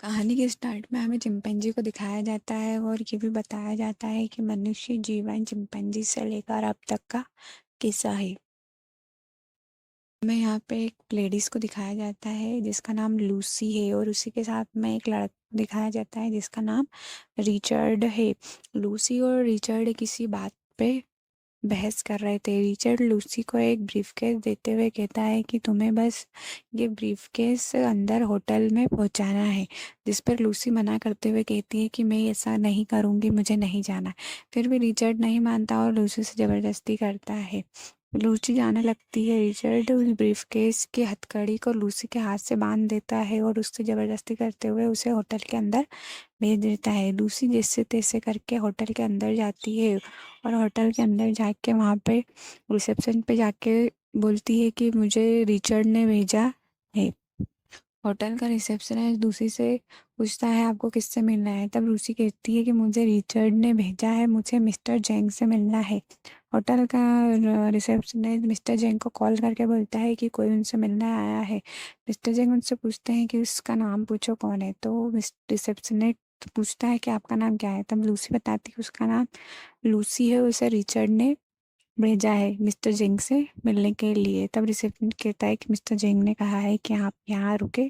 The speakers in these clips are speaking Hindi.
कहानी के स्टार्ट में हमें चिंपैंजी को दिखाया जाता है और ये भी बताया जाता है कि मनुष्य जीवन चिंपैंजी से लेकर अब तक का किस्सा है। हमें यहाँ पे एक लेडीज को दिखाया जाता है जिसका नाम लूसी है और उसी के साथ में एक लड़का दिखाया जाता है जिसका नाम रिचर्ड है। लूसी और रिचर्ड किसी बात पे बहस कर रहे थे। रिचर्ड लूसी को एक ब्रीफकेस देते हुए कहता है कि तुम्हें बस ये ब्रीफकेस अंदर होटल में पहुंचाना है, जिस पर लूसी मना करते हुए कहती है कि मैं ऐसा नहीं करूंगी, मुझे नहीं जाना। फिर भी रिचर्ड नहीं मानता और लूसी से ज़बरदस्ती करता है। लूसी जाने लगती है। रिचर्ड उस ब्रीफकेस की हथकड़ी को लूसी के हाथ से बांध देता है और उससे ज़बरदस्ती करते हुए उसे होटल के अंदर भेज देता है। लूसी जैसे तैसे करके होटल के अंदर जाती है और होटल के अंदर जाके वहाँ पे रिसेप्शन पे जाके बोलती है कि मुझे रिचर्ड ने भेजा है। होटल का रिसेप्शनिस्ट लूसी से पूछता है आपको किससे मिलना है। तब लूसी कहती है कि मुझे रिचर्ड ने भेजा है, मुझे मिस्टर जेंग से मिलना है। होटल का रिसेप्शनिस्ट मिस्टर जेंग को कॉल करके बोलता है कि कोई उनसे मिलने आया है। मिस्टर जेंग उनसे पूछते हैं कि उसका नाम पूछो कौन है। तो रिसेप्शनिस्ट पूछता है कि आपका नाम क्या है। तब लूसी बताती है उसका नाम लूसी है, उसे रिचर्ड ने भेजा है मिस्टर जेंग से मिलने के लिए। तब रिसेप्शन कहता है कि मिस्टर जेंग ने कहा है कि आप यहाँ रुके,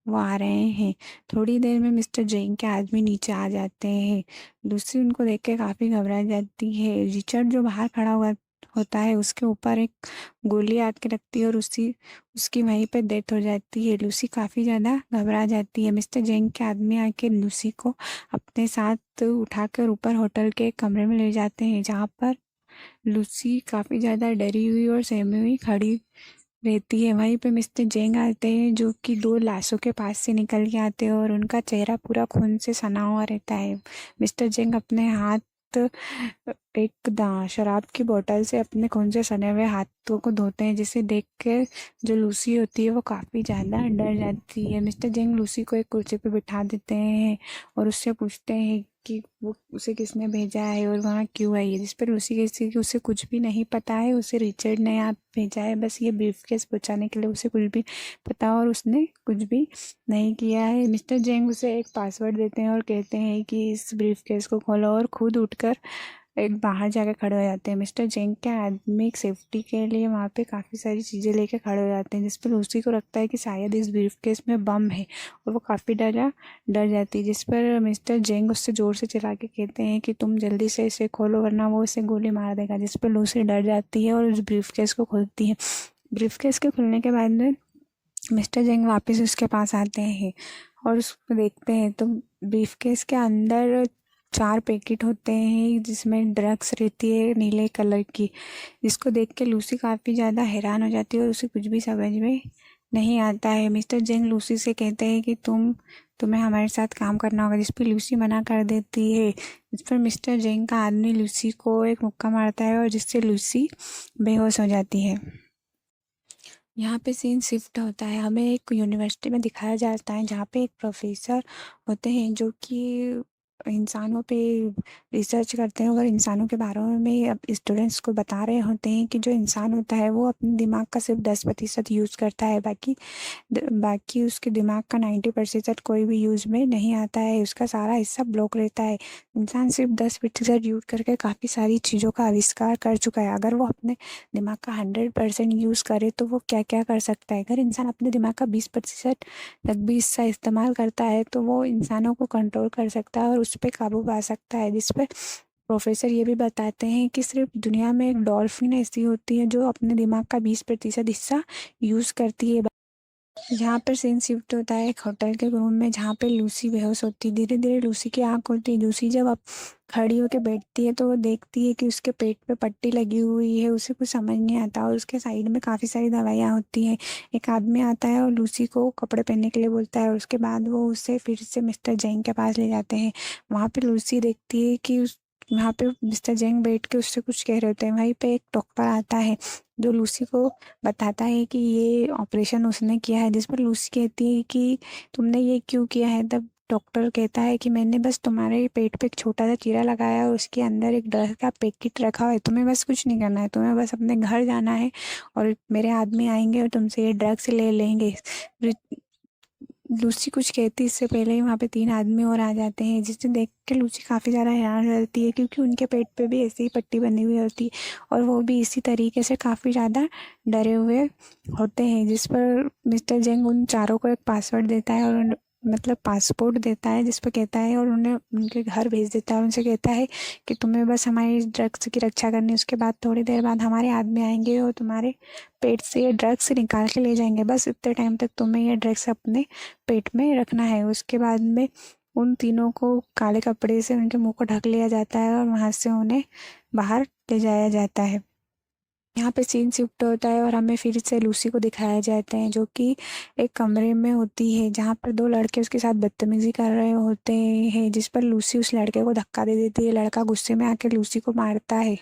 वो आ रहे हैं। थोड़ी देर में मिस्टर जेंग के आदमी नीचे आ जाते हैं। लूसी उनको देख के काफ़ी घबरा जाती है। रिचर्ड जो बाहर खड़ा हुआ होता है उसके ऊपर एक गोली आके लगती है और उसकी वहीं पे डेथ हो जाती है। लूसी काफ़ी ज़्यादा घबरा जाती है। मिस्टर जेंग के आदमी आके लूसी को अपने साथ उठाकर ऊपर होटल के एक कमरे में ले जाते हैं, जहाँ पर लूसी काफ़ी ज़्यादा डरी हुई और सहमी हुई खड़ी रहती है। वहीं पे मिस्टर जेंग आते हैं जो कि दो लाशों के पास से निकल के आते हैं और उनका चेहरा पूरा खून से सना हुआ रहता है। मिस्टर जेंग अपने हाथ एक शराब की बोतल से अपने खून से सने हुए हाथों को धोते हैं, जिसे देख के जो लूसी होती है वो काफ़ी ज़्यादा डर जाती है। मिस्टर जेंग लूसी को एक कुर्सी पे बिठा देते हैं और उससे पूछते हैं कि वो उसे किसने भेजा है और वहाँ क्यों आई है। जिस पर लूसी कहती है कि उसे कुछ भी नहीं पता है, उसे रिचर्ड ने यहाँ भेजा है, बस ये ब्रीफकेस पहुँचाने के लिए उसे कुछ भी पता और उसने कुछ भी नहीं किया है। मिस्टर जेंग उसे एक पासवर्ड देते हैं और कहते हैं कि इस ब्रीफकेस को खोलो और खुद उठकर एक बाहर जाके खड़े हो जाते हैं। मिस्टर जेंग के आदमी एक सेफ्टी के लिए वहाँ पे काफ़ी सारी चीज़ें लेके खड़े हो जाते हैं, जिस पर लूसी को लगता है कि शायद इस ब्रीफकेस में बम है और वो काफ़ी डर जाती है। जिस पर मिस्टर जेंग उससे ज़ोर से चिल्ला के कहते हैं कि तुम जल्दी से इसे खोलो वरना वो इसे गोली मार देगा। जिस पर लूसी डर जाती है और उस ब्रीफकेस को खोलती है। ब्रीफकेस के खुलने के बाद में मिस्टर जेंग वापस उसके पास आते हैं और उसको देखते हैं तो ब्रीफकेस के अंदर 4 पैकेट होते हैं जिसमें ड्रग्स रहती है नीले कलर की, जिसको देख के लूसी काफ़ी ज़्यादा हैरान हो जाती है और उसे कुछ भी समझ में नहीं आता है। मिस्टर जेंग लूसी से कहते हैं कि तुम्हें हमारे साथ काम करना होगा, जिस पर लूसी मना कर देती है। इस पर मिस्टर जेंग का आदमी लूसी को एक मुक्का मारता है और जिससे लूसी बेहोश हो जाती है। यहाँ पे सीन शिफ्ट होता है, हमें एक यूनिवर्सिटी में दिखाया जाता है जहाँ पे एक प्रोफेसर होते हैं जो कि इंसानों पे रिसर्च करते हैं और इंसानों के बारे में अब स्टूडेंट्स को बता रहे होते हैं कि जो इंसान होता है वो अपने दिमाग का सिर्फ 10% यूज़ करता है, बाकी उसके दिमाग का 90% कोई भी यूज़ में नहीं आता है, उसका सारा हिस्सा ब्लॉक रहता है। इंसान सिर्फ 10% यूज़ करके काफ़ी सारी चीज़ों का आविष्कार कर चुका है। अगर वो अपने दिमाग का 100% यूज़ करे तो वो क्या क्या कर सकता है। अगर इंसान अपने दिमाग का 20% तक भी हिस्सा इस्तेमाल करता है तो वो इंसानों को कंट्रोल कर सकता है और उस पर काबू पा सकता है। जिस पर प्रोफेसर ये भी बताते हैं कि सिर्फ दुनिया में एक डॉल्फिन ऐसी होती है जो अपने दिमाग का 20% हिस्सा यूज़ करती है। यहाँ पर सीन शिफ्ट होता है एक होटल के रूम में जहाँ पे लूसी बेहोश होती है। धीरे धीरे लूसी की आँख खुलती है। लूसी जब अब खड़ी होकर बैठती है तो वो देखती है कि उसके पेट पे पट्टी लगी हुई है। उसे कुछ समझ नहीं आता और उसके साइड में काफ़ी सारी दवाइयाँ होती हैं। एक आदमी आता है और लूसी को कपड़े पहनने के लिए बोलता है और उसके बाद वो उसे फिर से मिस्टर जेंग के पास ले जाते हैं। वहाँ पे लूसी देखती है कि वहाँ पे मिस्टर जेंग बैठ के उससे कुछ कह रहे होते हैं। वहीं पे एक डॉक्टर आता है जो लूसी को बताता है कि ये ऑपरेशन उसने किया है। जिस पर लूसी कहती है कि तुमने ये क्यों किया है। तब डॉक्टर कहता है कि मैंने बस तुम्हारे पेट पे एक छोटा सा चीरा लगाया और उसके अंदर एक ड्रग का पैकेट रखा हुआ है। तुम्हें बस कुछ नहीं करना है, तुम्हें बस अपने घर जाना है और मेरे आदमी आएंगे और तुमसे ये ड्रग्स ले लेंगे। लूसी कुछ कहती इससे पहले ही वहाँ पे 3 आदमी और आ जाते हैं, जिसे देख के लूसी काफ़ी ज़्यादा हैरान हो जाती है, क्योंकि उनके पेट पे भी ऐसी ही पट्टी बनी हुई होती है और वो भी इसी तरीके से काफ़ी ज़्यादा डरे हुए होते हैं। जिस पर मिस्टर जेंग उन चारों को एक पासवर्ड देता है और मतलब पासपोर्ट देता है, जिस पर कहता है, और उन्हें उनके घर भेज देता है। उनसे कहता है कि तुम्हें बस हमारी ड्रग्स की रक्षा करनी है। उसके बाद थोड़ी देर बाद हमारे आदमी आएंगे और तुम्हारे पेट से ये ड्रग्स निकाल के ले जाएंगे। बस इतने टाइम तक तुम्हें ये ड्रग्स अपने पेट में रखना है। उसके बाद में उन तीनों को काले कपड़े से उनके मुंह को ढक लिया जाता है और वहाँ से उन्हें बाहर ले जाया जाता है। यहाँ पे सीन शिफ्ट होता है और हमें फिर से लूसी को दिखाया जाता है, जो कि एक कमरे में होती है, जहाँ पर 2 लड़के उसके साथ बदतमीजी कर रहे होते हैं, जिस पर लूसी उस लड़के को धक्का दे देती है। लड़का गुस्से में आके लूसी को मारता है,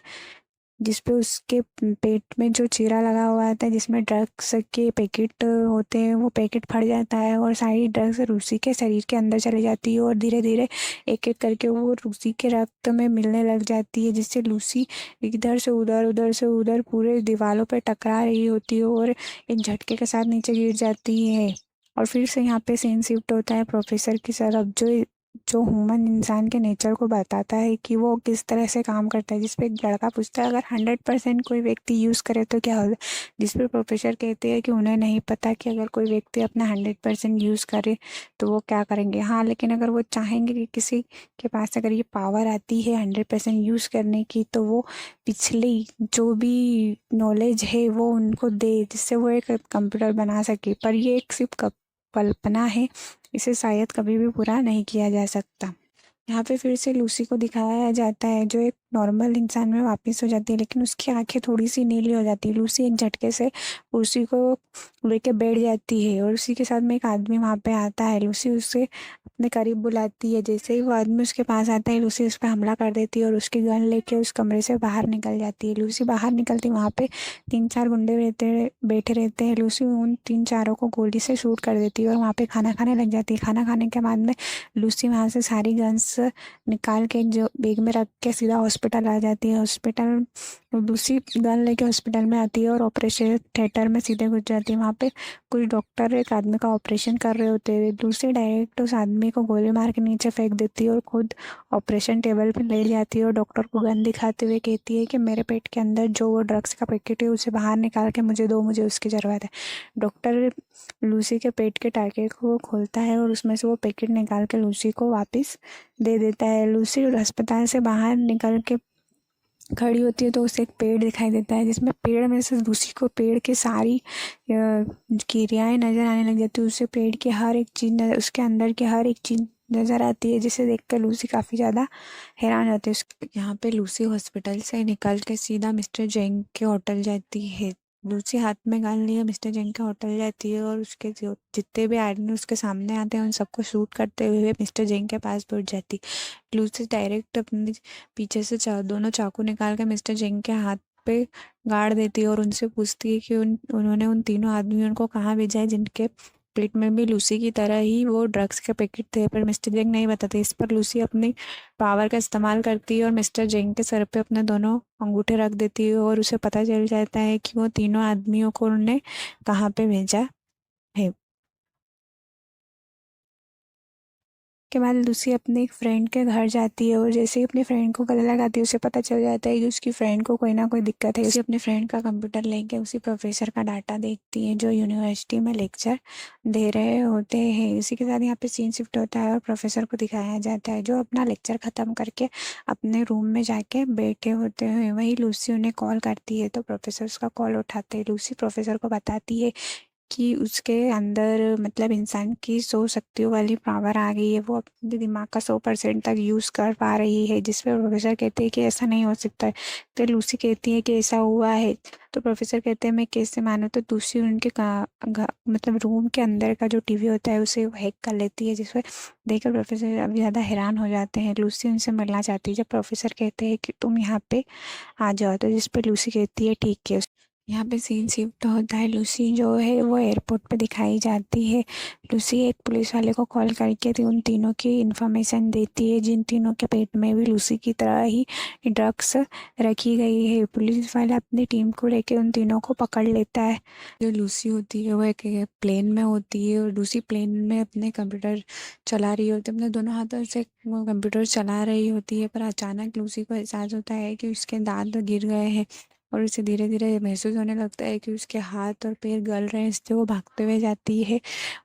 जिस पे उसके पेट में जो चीरा लगा हुआ था जिसमें ड्रग्स के पैकेट होते हैं, वो पैकेट फट जाता है और सारी ड्रग्स रूसी के शरीर के अंदर चली जाती है और धीरे धीरे एक एक करके वो रूसी के रक्त में मिलने लग जाती है, जिससे लूसी इधर से उधर उधर से उधर पूरे दीवारों पर टकरा रही होती है और एक झटके के साथ नीचे गिर जाती है। और फिर से यहाँ पे सीन शिफ्ट होता है प्रोफेसर की तरफ, जो जो ह्यूमन इंसान के नेचर को बताता है कि वो किस तरह से काम करता है। जिस पे एक लड़का पूछता है अगर 100% कोई व्यक्ति यूज़ करे तो क्या होगा, जिस पे प्रोफेसर कहते हैं कि उन्हें नहीं पता कि अगर कोई व्यक्ति अपना 100% यूज़ करे तो वो क्या करेंगे। हाँ, लेकिन अगर वो चाहेंगे कि किसी के पास अगर ये पावर आती है 100% यूज़ करने की, तो वो पिछली जो भी नॉलेज है वो उनको दे, जिससे वो एक कंप्यूटर बना सके। पर ये एक सिर्फ कल्पना है, इसे शायद कभी भी पूरा नहीं किया जा सकता। यहाँ पे फिर से लूसी को दिखाया जाता है, जो एक नॉर्मल इंसान में वापस हो जाती है, लेकिन उसकी आंखें थोड़ी सी नीली हो जाती है। लूसी एक झटके से उसी को लेके बैठ जाती है और उसी के साथ में एक आदमी वहाँ पे आता है। लूसी उसे अपने करीब बुलाती है। जैसे ही वो आदमी उसके पास आता है, लूसी उस पर हमला कर देती है और उसकी गन लेके उस कमरे से बाहर निकल जाती है। लूसी बाहर निकलती, वहाँ पे 3-4 गुंडे बैठे रहते हैं। लूसी उन 3-4 को गोली से शूट कर देती है और वहाँ पे खाना खाने लग जाती है। खाना खाने के बाद में लूसी वहाँ से सारी गन्स निकाल के जो बैग में रख के सीधा हॉस्पिटल आ जाती है। हॉस्पिटल लूसी गन लेके हॉस्पिटल में आती है और ऑपरेशन थिएटर में सीधे घुस जाती है। वहाँ पे कुछ डॉक्टर एक आदमी का ऑपरेशन कर रहे होते हैं। लूसी डायरेक्ट उस आदमी को गोली मार के नीचे फेंक देती है और खुद ऑपरेशन टेबल पे लेट जाती है और डॉक्टर को गन दिखाते हुए कहती है कि मेरे पेट के अंदर जो वो ड्रग्स का पैकेट है उसे बाहर निकाल के मुझे दो, मुझे उसकी ज़रूरत है। डॉक्टर लूसी के पेट के टाके को खोलता है और उसमें से वो पैकेट निकाल के लूसी को वापस दे देता है। लूसी अस्पताल से बाहर निकल के खड़ी होती है तो उसे एक पेड़ दिखाई देता है, जिसमें पेड़ में से लूसी को पेड़ की सारी क्रियाएं नजर आने लग जाती है। उसे पेड़ की हर एक चीज उसके अंदर की हर एक चीज नजर आती है, जिसे देखकर लूसी काफ़ी ज़्यादा हैरान होती है। यहाँ पे लूसी हॉस्पिटल से निकल के सीधा मिस्टर जेंग के होटल जाती है। लूसी हाथ में गन लिए मिस्टर जेंग के होटल जाती है और उसके जितने भी आदमी उसके सामने आते हैं उन सबको शूट करते हुए मिस्टर जेंग के पास पहुंच जाती। लूसी डायरेक्ट अपने पीछे से दोनों चाकू निकाल के मिस्टर जेंग के हाथ पे गाड़ देती है और उनसे पूछती है कि उन्होंने उन तीनों आदमियों को कहाँ भेजा है, जिनके पेट में भी लूसी की तरह ही वो ड्रग्स के पैकेट थे। पर मिस्टर जेंग नहीं बताते। इस पर लूसी अपनी पावर का इस्तेमाल करती है और मिस्टर जेंग के सर पे अपने दोनों अंगूठे रख देती है और उसे पता चल जाता है कि वो तीनों आदमियों को उन्होंने कहाँ पे भेजा है। के बाद लूसी अपने एक फ्रेंड के घर जाती है और जैसे ही अपने फ्रेंड को गले लगाती है उसे पता चल जाता है कि उसकी फ्रेंड को कोई ना कोई दिक्कत है। उसे अपने फ्रेंड का कंप्यूटर लेके उसी प्रोफेसर का डाटा देखती है जो यूनिवर्सिटी में लेक्चर दे रहे होते हैं। इसी के साथ यहाँ पे सीन शिफ्ट होता है और प्रोफेसर को दिखाया जाता है जो अपना लेक्चर ख़त्म करके अपने रूम में जाके बैठे होते हैं। वहीं लूसी उन्हें कॉल करती है तो प्रोफेसर उसका कॉल उठाते हैं। लूसी प्रोफेसर को बताती है कि उसके अंदर मतलब इंसान की 100 शक्तियों वाली पावर आ गई है, वो अपने दिमाग का 100% तक यूज़ कर पा रही है। जिस पर प्रोफेसर कहते हैं कि ऐसा नहीं हो सकता है। तो लूसी कहती है कि ऐसा हुआ है। तो प्रोफेसर कहते हैं मैं कैसे मानूं। तो दूसरी उनके मतलब रूम के अंदर का जो टीवी होता है उसे हैक कर लेती है, जिस पर देखकर प्रोफेसर अभी ज़्यादा हैरान हो जाते हैं। लूसी उनसे मिलना चाहती है। जब प्रोफेसर कहते हैं कि तुम यहाँ पे आ जाओ, तो जिस पर लूसी कहती है ठीक है। यहाँ पे सीन शिफ्ट होता है। लूसी जो है वो एयरपोर्ट पे दिखाई जाती है। लूसी एक पुलिस वाले को कॉल करके उन तीनों की इन्फॉर्मेशन देती है, जिन तीनों के पेट में भी लूसी की तरह ही ड्रग्स रखी गई है। पुलिस वाला अपनी टीम को लेके उन तीनों को पकड़ लेता है। जो लूसी होती है वो एक प्लेन में होती है और लूसी प्लेन में अपने कंप्यूटर चला रही होती है, अपने दोनों हाथों से वो कंप्यूटर चला रही होती है। पर अचानक लूसी को एहसास होता है कि उसके दांत गिर गए हैं और उसे धीरे धीरे महसूस होने लगता है कि उसके हाथ और पैर गल रहे हैं। इससे वो भागते हुए जाती है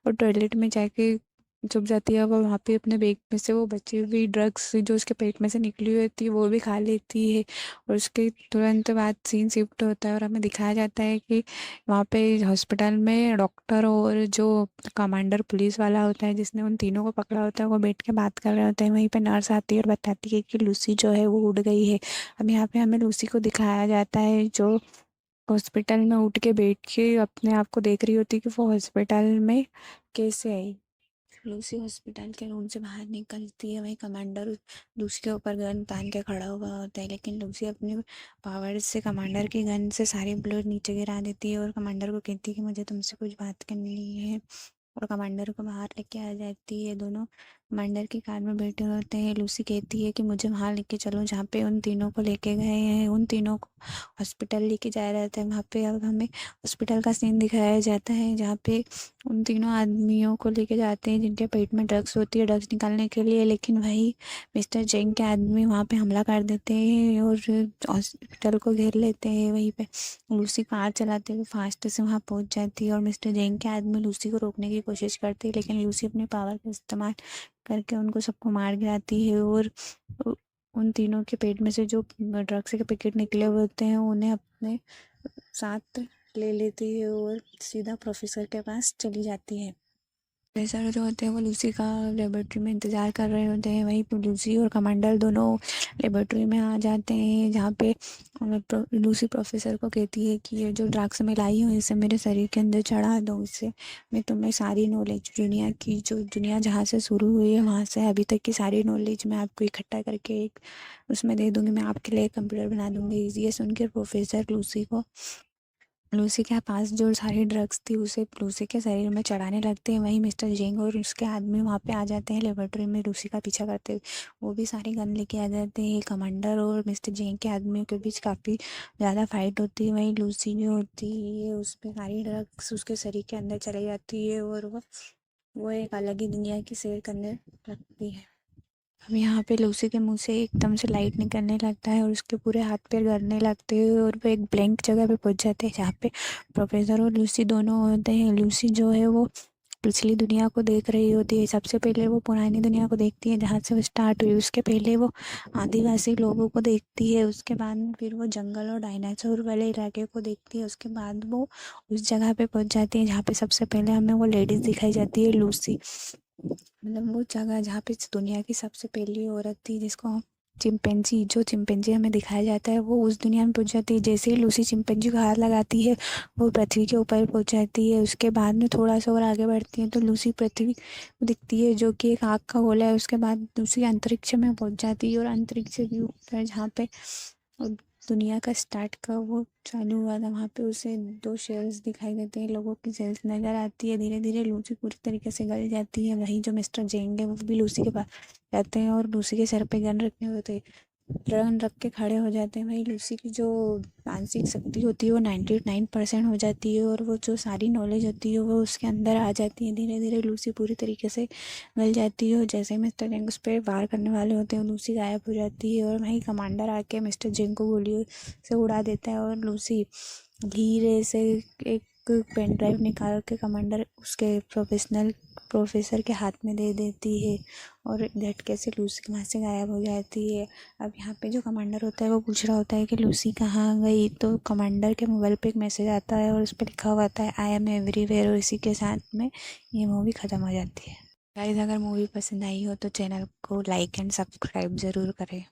और टॉयलेट में जाके छुप जाती है। वो वहाँ पे अपने बैग में से वो बची हुई ड्रग्स जो उसके पेट में से निकली हुई होती है वो भी खा लेती है। और उसके तुरंत बाद सीन शिफ्ट होता है और हमें दिखाया जाता है कि वहाँ पे हॉस्पिटल में डॉक्टर और जो कमांडर पुलिस वाला होता है जिसने उन तीनों को पकड़ा होता है वो बैठ के बात कर रहे होते हैं। वहीं पे नर्स आती है और बताती है कि लूसी जो है वो उड़ गई है। अब यहाँ पे हमें लूसी को दिखाया जाता है जो हॉस्पिटल में उठ के बैठ के अपने आप को देख रही होती है कि वो हॉस्पिटल में कैसे आई। लूसी हॉस्पिटल के रूम से बाहर निकलती है। वहीं कमांडर लूसी के ऊपर गन तान के खड़ा हुआ होता है, लेकिन लूसी अपने पावर से कमांडर की गन से सारी बुलेट नीचे गिरा देती है और कमांडर को कहती है कि मुझे तुमसे कुछ बात करनी है। और कमांडर को बाहर लेके आ जाती है। दोनों कमांडर की कार में बैठे होते हैं। लूसी कहती है कि मुझे वहाँ लेके चलो जहाँ पे उन तीनों को लेके गए हैं। उन तीनों को हॉस्पिटल लेके जाया जाता है। वहाँ पे अब हमें हॉस्पिटल का सीन दिखाया जाता है जहाँ पे उन तीनों आदमियों को लेके जाते हैं जिनके पेट में ड्रग्स होती है ड्रग्स निकालने के लिए, लेकिन वही मिस्टर जैंग के आदमी वहाँ पे हमला कर देते हैं और हॉस्पिटल को घेर लेते हैं। वहीं पे लूसी कार चलाते हुए फास्ट से वहाँ पहुँच जाती है और मिस्टर जैंग के आदमी लूसी को रोकने की कोशिश करते हैं, लेकिन लूसी अपने पावर का इस्तेमाल करके उनको सबको मार गिराती है और उ- उन तीनों के पेट में से जो ड्रग्स के पैकेट निकले हुए होते हैं उन्हें अपने साथ ले लेती है और सीधा प्रोफेसर के पास चली जाती है। प्रोफेसर जो होते हैं वो लूसी का लेबोरेटरी में इंतज़ार कर रहे होते हैं। वहीं पे लूसी और कमांडर दोनों लेबोरेटरी में आ जाते हैं जहाँ पे लूसी प्रोफेसर को कहती है कि ये जो ड्रग्स मैं लाई हूँ इसे मेरे शरीर के अंदर चढ़ा दो, इससे मैं तुम्हें सारी नॉलेज दुनिया की जो दुनिया जहाँ से शुरू हुई है वहाँ से अभी तक की सारी नॉलेज मैं आपको इकट्ठा करके एक उसमें दे दूँगी, मैं आपके लिए कंप्यूटर बना दूँगी। ये सुनकर प्रोफेसर लूसी के पास जो सारी ड्रग्स थी उसे लूसी के शरीर में चढ़ाने लगते हैं। वहीं मिस्टर जेंग और उसके आदमी वहाँ पे आ जाते हैं लेबोरेटरी में लूसी का पीछा करते हुए। वो भी सारी गन लेके आ जाते हैं। कमांडर और मिस्टर जेंग के आदमियों के बीच काफ़ी ज़्यादा फाइट होती है। वहीं लूसी जो होती है उस पर सारी ड्रग्स उसके शरीर के अंदर चली जाती है और वो एक अलग ही दुनिया की सैर करने लगती है। अब यहाँ पे लूसी के मुंह से एकदम से लाइट निकलने लगता है और उसके पूरे हाथ पैर गलने लगते हैं और वो एक ब्लैंक जगह पे पहुंच जाते हैं जहाँ पे प्रोफेसर और लूसी दोनों होते हैं। लूसी जो है वो पिछली दुनिया को देख रही होती है। सबसे पहले वो पुरानी दुनिया को देखती है जहाँ से वो स्टार्ट हुई। उसके पहले वो आदिवासी लोगों को देखती है, उसके बाद में फिर वो जंगल और डायनासोर वाले इलाके को देखती है। उसके बाद वो उस जगह पे पहुंच जाती है जहाँ पे सबसे पहले हमें वो लेडीज़ दिखाई जाती है, लूसी। मतलब वो जगह जहाँ पे दुनिया की सबसे पहली औरत थी जिसको हम चिंपैंजी हमें दिखाया जाता है वो उस दुनिया में पहुंच जाती है। जैसे ही लूसी चिंपैंजी को हाथ लगाती है वो पृथ्वी के ऊपर पहुंच जाती है। उसके बाद में थोड़ा सा और आगे बढ़ती है तो लूसी पृथ्वी को दिखती है जो कि एक आग का गोला है। उसके बाद लूसी अंतरिक्ष में पहुंच जाती है और अंतरिक्ष के ऊपर जहाँ पे दुनिया का स्टार्ट का वो चालू हुआ था वहाँ पे उसे दो शेल्स दिखाई देते हैं, लोगों की शेल्स नज़र आती है। धीरे धीरे लूसी पूरी तरीके से गल जाती है। वहीं जो मिस्टर जेंग है वो भी लूसी के पास जाते हैं और लूसी के सर पे गन रखे होते हैं, गन रख के खड़े हो जाते हैं। वहीं लूसी की जो मानसिक शक्ति होती है वो 99% हो जाती है और वो जो सारी नॉलेज होती है वो उसके अंदर आ जाती है। धीरे धीरे लूसी पूरी तरीके से मिल जाती है और जैसे ही मिस्टर जेंग उस पर वार करने वाले होते हैं लूसी गायब हो जाती है और वहीं कमांडर आके मिस्टर जेंग को गोली से उड़ा देता है और लूसी धीरे से एक पेन ड्राइव निकाल के कमांडर उसके प्रोफेसर के हाथ में दे देती है और झटके से लूसी वहाँ से गायब हो जाती है। अब यहाँ पे जो कमांडर होता है वो पूछ रहा होता है कि लूसी कहाँ गई, तो कमांडर के मोबाइल पे एक मैसेज आता है और उस पर लिखा हुआ आता है आई एम एवरीवेयर और इसी के साथ में ये मूवी ख़त्म हो जाती है। गाइस अगर मूवी पसंद आई हो तो चैनल को लाइक एंड सब्सक्राइब ज़रूर करें।